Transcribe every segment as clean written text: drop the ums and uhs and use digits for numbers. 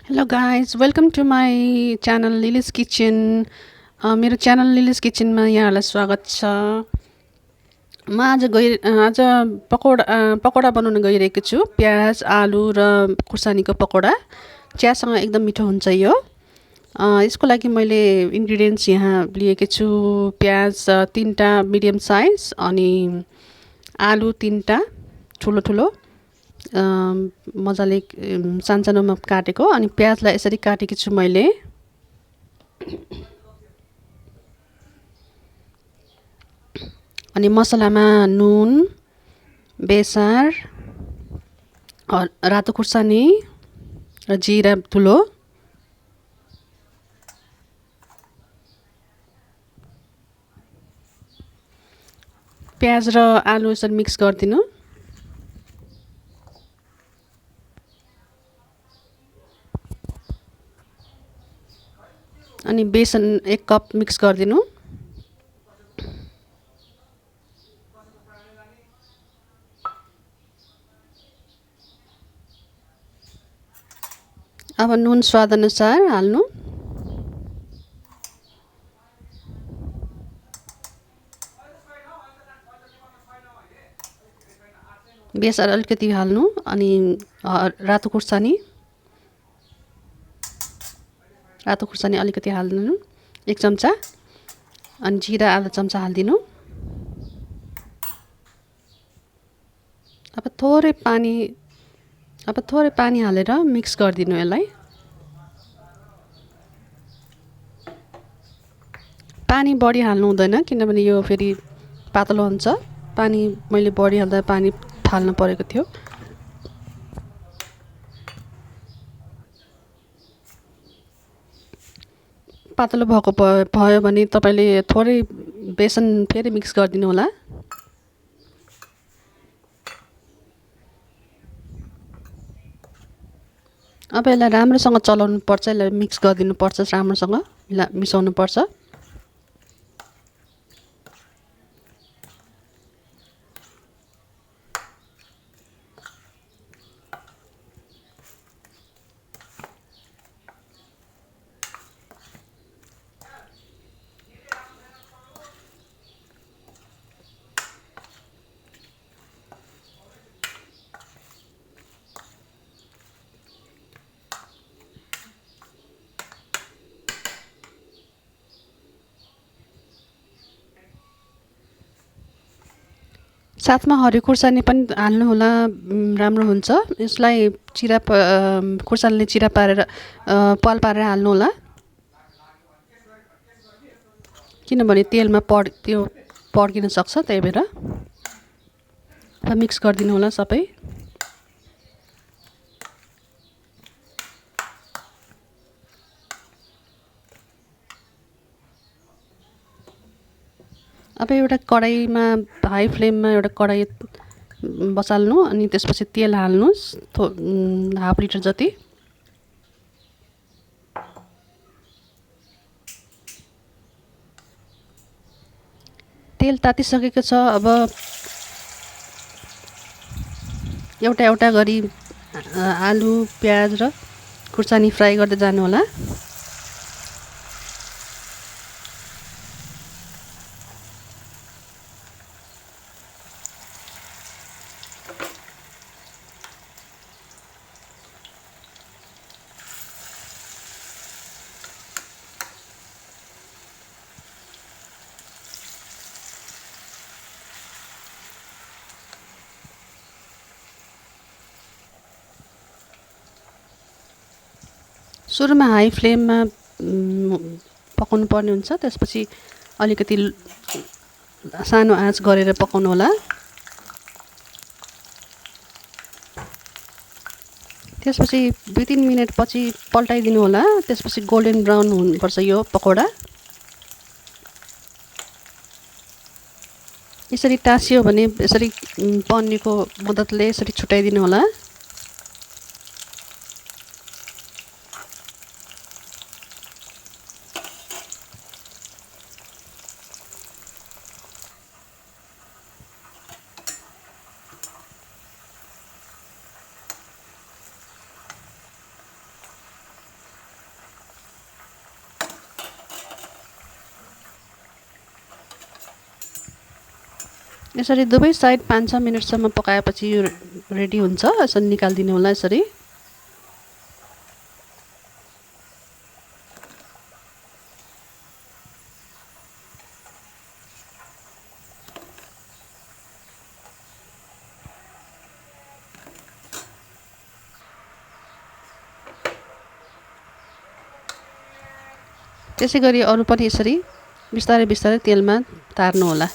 Hello guys, welcome to my channel Lily's Kitchen. मेरो channel लिलिज किचनमा यहाँहरूलाई स्वागत छ। म आज पकोडा बनाउन गइरहेको छु। प्याज, आलु र खुर्सानीको पकोडा चियासँग एकदम मिठो हुन्छ यो। यसको लागि मैले इन्ग्रेडियन्ट्स यहाँ लिएको छु। प्याज 3टा मिडियम साइज अनि आलु 3टा ठुलो ठुलो मजाले सानसानोमा काटेको अनि प्याजलाई यसरी काटेको छु मैले। अनि मसलामा नुन, बेसार, रातो खुर्सानी र जिरा ठुलो, प्याज र आलु यसरी मिक्स गरिदिनु। अनि बेसन 1 कप मिक्स गरिदिनु। अब नुन स्वाद अनुसार हाल्नु। बेसार अलिकति हाल्नु अनि रातो खुर्सानी अलिकति हाल्नु 1 चम्चा अनि जिरा आधा चम्चा हाल्दिनु। अब थोरै पानी हालेर मिक्स गरिदिनु यसलाई। पानी बढी हाल्नु हुँदैन किनभने यो फेरि पातलो हुन्छ। पानी मैले बढी हाल्दा पानी हाल्नु परेको थियो। पातलो भएको भयो भने तपाईले थोरै बेसन फेरि मिक्स गरिदिनु होला। अब यसलाई राम्रोसँग चलाउनु पर्छ, यसलाई मिक्स गरिदिनु पर्छ, राम्रोसँग मिसाउनु पर्छ। साथमा हरियो खुर्सानी पनि हाल्नु होला, राम्रो हुन्छ। यसलाई खुर्सानीले चिरा पारेर पाल पारेर हाल्नु होला किनभने तेलमा त्यो पड्किन सक्छ, त्यही भएर मिक्स गरिदिनु होला सबै। अब एउटा कडाईमा हाई फ्लेममा एउटा कडाई बसाल्नु अनि त्यसपछि तेल हाल्नुस् 1/2 लिटर जति। तेल तातिसकेको छ। अब एउटा गरी आलु, प्याज र खुर्सानी फ्राई गर्दै जानु होला। सुरुमा हाई फ्लेममा पकाउनु पर्ने हुन्छ, त्यसपछि अलिकति सानो आँच गरेर पकाउनु होला। त्यसपछि 2-3 मिनेट पछि पल्टाइदिनु होला। त्यसपछि गोल्डन ब्राउन हुनुपर्छ यो पकोडा। यसरी टाँसियो भने यसरी पन्नीको मद्दतले यसरी छुटाइदिनु होला। यसरी दुवै साइड 5-6 मिनटसम्म पकाएपछि यो रेडी हुन्छ। यसरी निकालिदिनु होला यसरी। त्यसै गरी अरू पनि यसरी बिस्तारै बिस्तारै तेलमा तार्नु होला।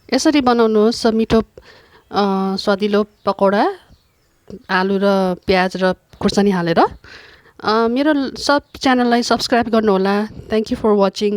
यसरी बनाउनुहोस् मिठो स्वादिलो पकौडा आलु र प्याज र खुर्सानी हालेर। मेरो सब च्यानललाई सब्सक्राइब गर्नुहोला। Thank you for watching.